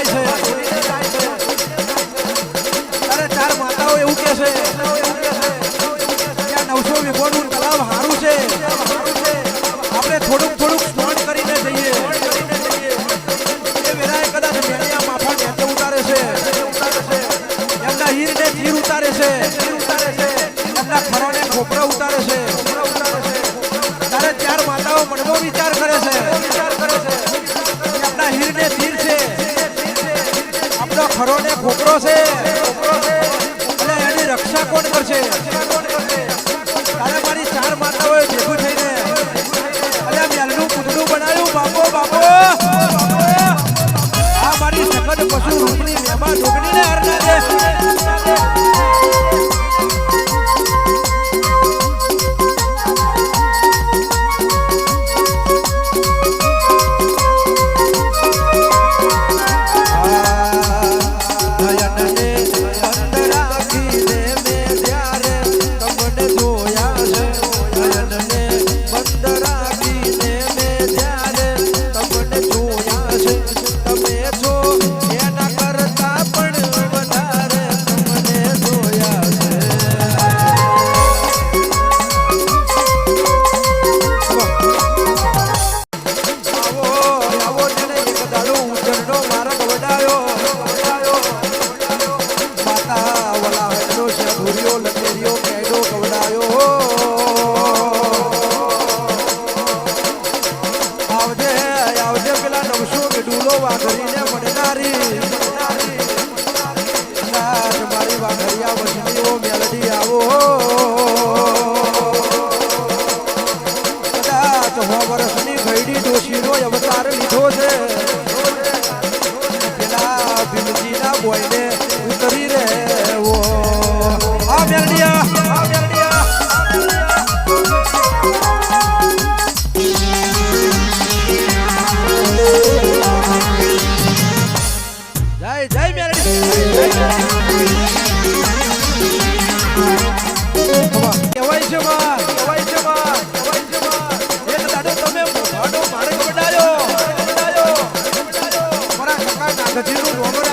જાય છે ત્યારે ચાર માતાઓ એવું કહે છે કે 900 વીઘોનું તલાવ હારું છે આપણે થોડુંક સ્નાન કરીને જઈએ એ વેરાય કદાચ મેળિયા માફા નેચે ઉતારે છે એમના હીરને તીર ઉતારે છે એમના ખરોને ખોપરા ઉતારે છે ત્યારે ચાર માતાઓ મનનો વિચાર કરે છે એમના હીરને તીર છે આપણો ખરોને ખોપરો છે અને એની રક્ષા કોણ કરશે ત્યારે મારી ચાર માતાઓએ ભેગું થઈને અને મેલનું પૂતળું બનાવ્યું બાપો આ મારી સખત પશુ રૂપની મેમા ઢોકણીને હરના દે અવતાર લીધો છે પેલા ભીમજીના બોયને ઉતરી રહેવો આ મેલડિયા જય મેલડી કહેવાય છે માં એક દાડો તમે મોઢાનો માર્ગ વડાયો મારા કાકા નાગજીનું રોમણ